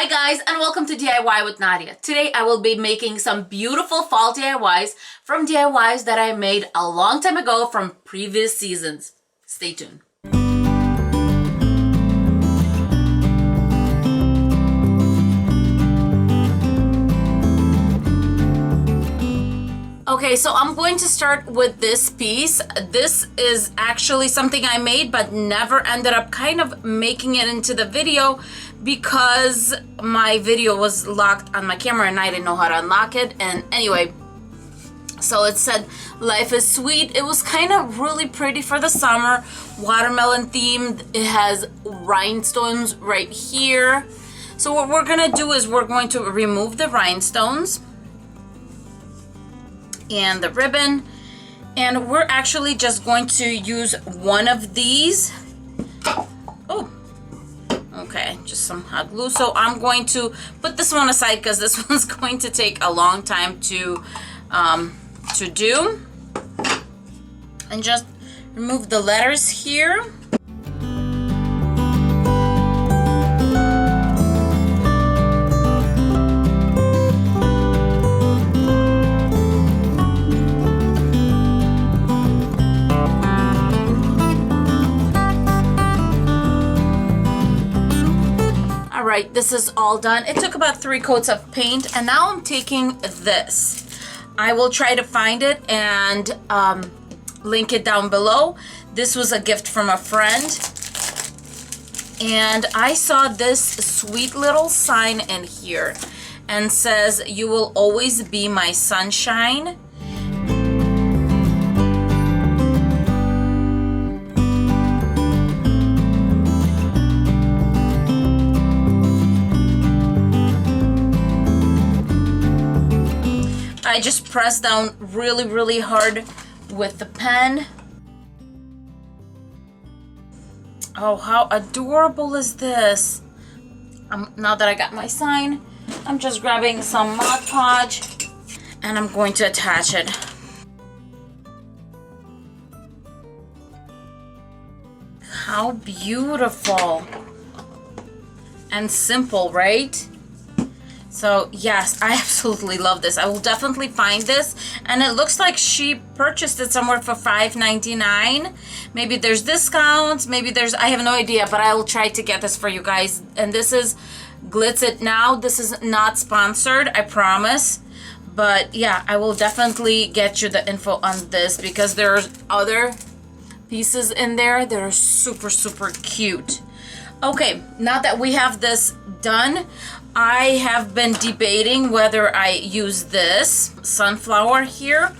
guys, and welcome to DIY with Nadia. Today I will be making some beautiful fall DIYs from DIYs that I made a long time ago from previous seasons. Stay tuned. Okay, so I'm going to start with this piece. This is actually something I made but never ended up kind of making it into the video because my video was locked on my camera and I didn't know how to unlock it. And anyway, so it said life is sweet. It was kind of really pretty for the summer, watermelon themed. It has rhinestones right here. So what we're gonna do is we're going to remove the rhinestones and the ribbon, and we're actually just going to use one of these. Oh, okay, just some hot glue. So I'm going to put this one aside because this one's going to take a long time to do, and just remove the letters here. Alright, this is all done. It took about 3 coats of paint, and now I'm taking this. I will try to find it and link it down below. This was a gift from a friend, and I saw this sweet little sign in here and says, "You will always be my sunshine." I just press down really hard with the pen. Oh, how adorable is this? Now that I got my sign, I'm just grabbing some Mod Podge and I'm going to attach it. How beautiful and simple, right? So yes, I absolutely love this. I will definitely find this, and it looks like she purchased it somewhere for $5.99. Maybe there's discounts, maybe there's, I have no idea, but I will try to get this for you guys. And this is Glitz It Now. This is not sponsored, I promise. But yeah, I will definitely get you the info on this because there's other pieces in there that are super cute. Okay, now that we have this done, I have been debating whether I use this sunflower here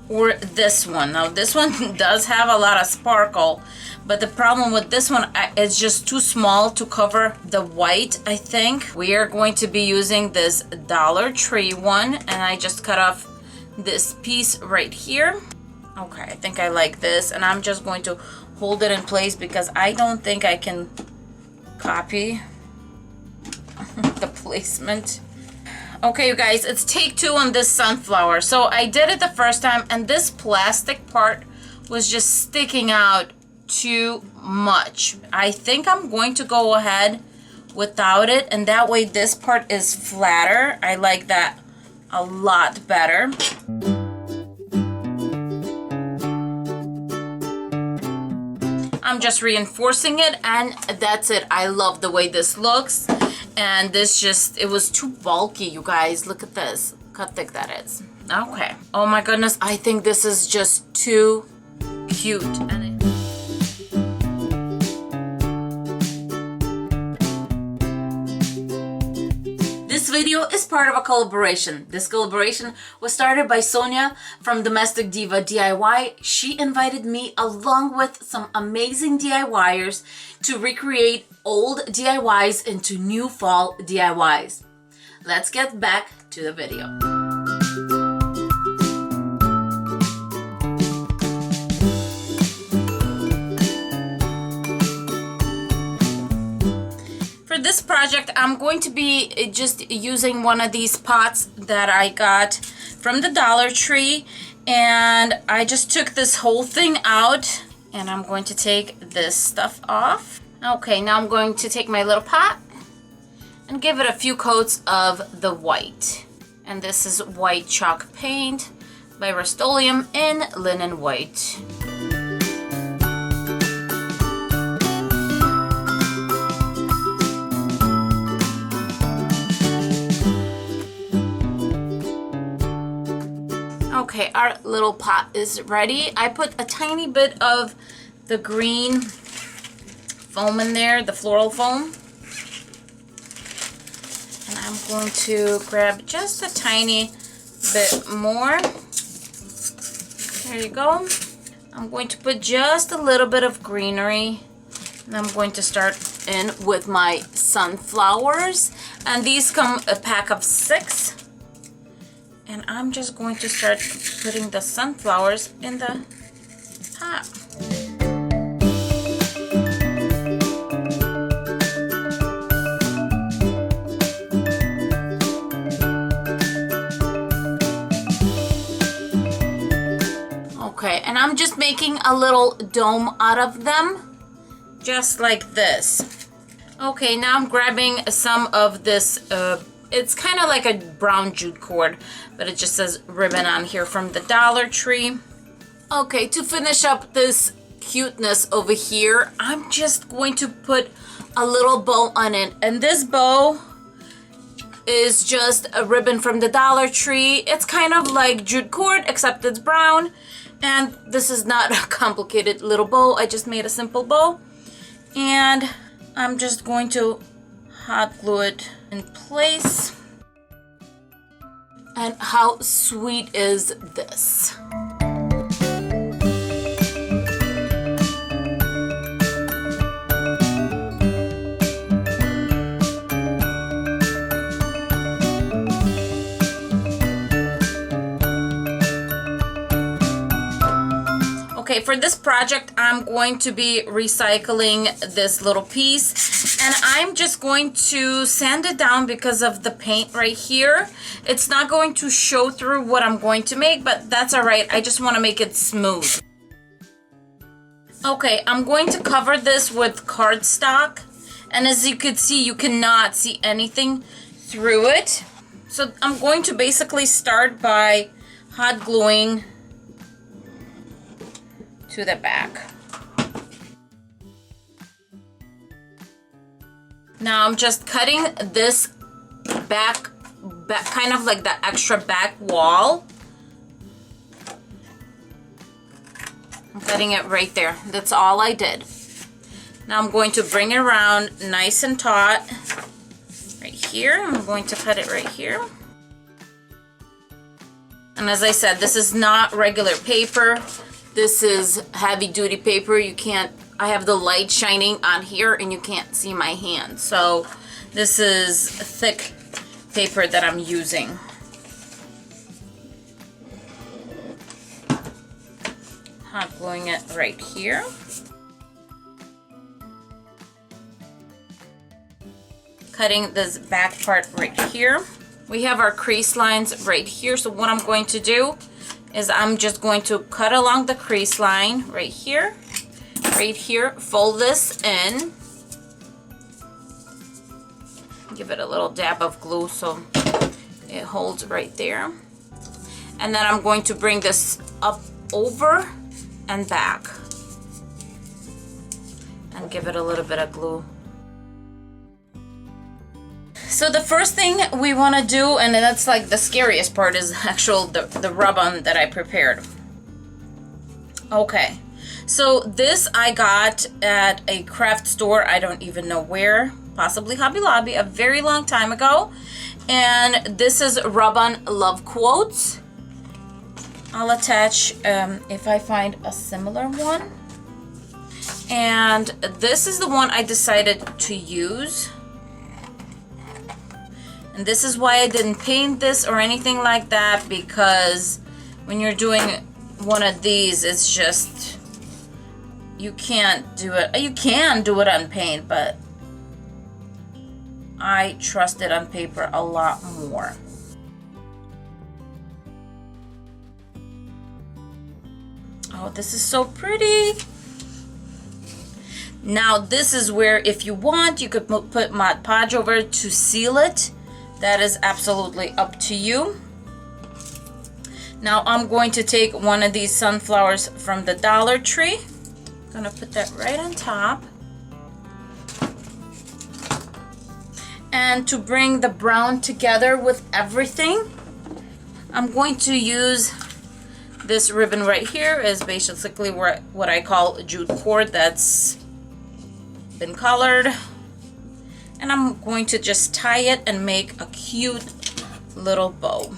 or this one. Now this one does have a lot of sparkle, but the problem with this one is just too small to cover the white, I think. We are going to be using this Dollar Tree one, and I just cut off this piece right here. Okay, I think I like this, and I'm just going to hold it in place because I don't think I can copy the placement. Okay, you guys, it's take 2 on this sunflower. So I did it the first time, and this plastic part was just sticking out too much. I think I'm going to go ahead without it, and that way this part is flatter. I like that a lot better. I'm just reinforcing it, and that's it. I love the way this looks. And this just, it was too bulky, you guys. Look at this. Look how thick that is. Okay. Oh my goodness, I think this is just too cute. This video is part of a collaboration. This collaboration was started by Sonia from Domestic Diva DIY. She invited me along with some amazing DIYers to recreate old DIYs into new fall DIYs. Let's get back to the video. For this project, I'm going to be just using one of these pots that I got from the Dollar Tree, and I just took this whole thing out, and I'm going to take this stuff off. Okay, now I'm going to take my little pot and give it a few coats of the white. And this is white chalk paint by Rust-Oleum in linen white. Okay, our little pot is ready. I put a tiny bit of the green foam in there, the floral foam. And I'm going to grab just a tiny bit more. There you go. I'm going to put just a little bit of greenery. And I'm going to start in with my sunflowers. And these come a pack of 6. And I'm just going to start putting the sunflowers in the pot. Okay, and I'm just making a little dome out of them, just like this. Okay, now I'm grabbing some of this, it's kind of like a brown jute cord, but it just says ribbon on here from the Dollar Tree. Okay, to finish up this cuteness over here, I'm just going to put a little bow on it. And this bow is just a ribbon from the Dollar Tree. It's kind of like jute cord, except it's brown. And this is not a complicated little bow. I just made a simple bow. And I'm just going to hot glue it in place. And how sweet is this? Okay, for this project, I'm going to be recycling this little piece, and I'm just going to sand it down because of the paint right here. It's not going to show through what I'm going to make, but that's all right. I just want to make it smooth. Okay, I'm going to cover this with cardstock, and as you can see, you cannot see anything through it. So I'm going to basically start by hot gluing to the back. Now I'm just cutting this back kind of like the extra back wall. I'm cutting it right there. That's all I did. Now I'm going to bring it around nice and taut right here. I'm going to cut it right here. And as I said, this is not regular paper. This is heavy duty paper. You can't, I have the light shining on here and you can't see my hand. So this is thick paper that I'm using. Hot gluing it right here. Cutting this back part right here. We have our crease lines right here. So what I'm going to do is I'm just going to cut along the crease line right here, fold this in, give it a little dab of glue so it holds right there, and then I'm going to bring this up over and back and give it a little bit of glue. So the first thing we want to do, and that's like the scariest part, is the rub-on that I prepared. Okay, so this I got at a craft store, I don't even know where, possibly Hobby Lobby, a very long time ago. And this is rub-on love quotes. I'll attach if I find a similar one. And this is the one I decided to use. And this is why I didn't paint this or anything like that, because when you're doing one of these, it's just, you can't do it. You can do it on paint, but I trust it on paper a lot more. Oh, this is so pretty. Now this is where, if you want, you could put Mod Podge over to seal it. That is absolutely up to you. Now I'm going to take one of these sunflowers from the Dollar Tree. I'm gonna put that right on top. And to bring the brown together with everything, I'm going to use this ribbon right here. Is basically what I call jute cord that's been colored. And I'm going to just tie it and make a cute little bow.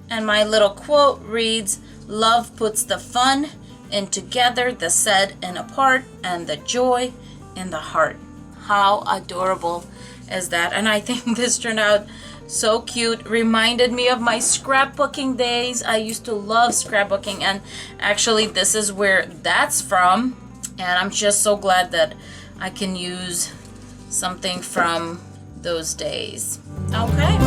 And my little quote reads, "Love puts the fun in together, the said in apart, and the joy in the heart." How adorable is that? And I think this turned out so cute. Reminded me of my scrapbooking days. I used to love scrapbooking, and actually this is where that's from. And I'm just so glad that I can use something from those days. Okay.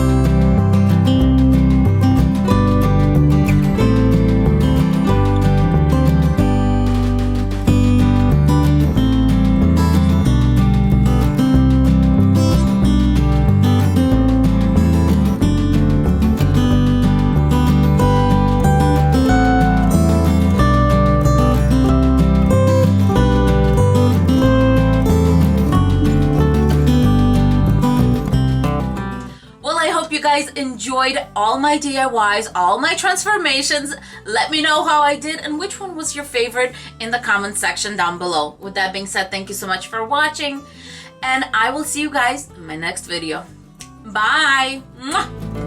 Guys enjoyed all my DIYs, all my transformations. Let me know how I did and which one was your favorite in the comment section down below. With that being said, thank you so much for watching, and I will see you guys in my next video. Bye. Mwah!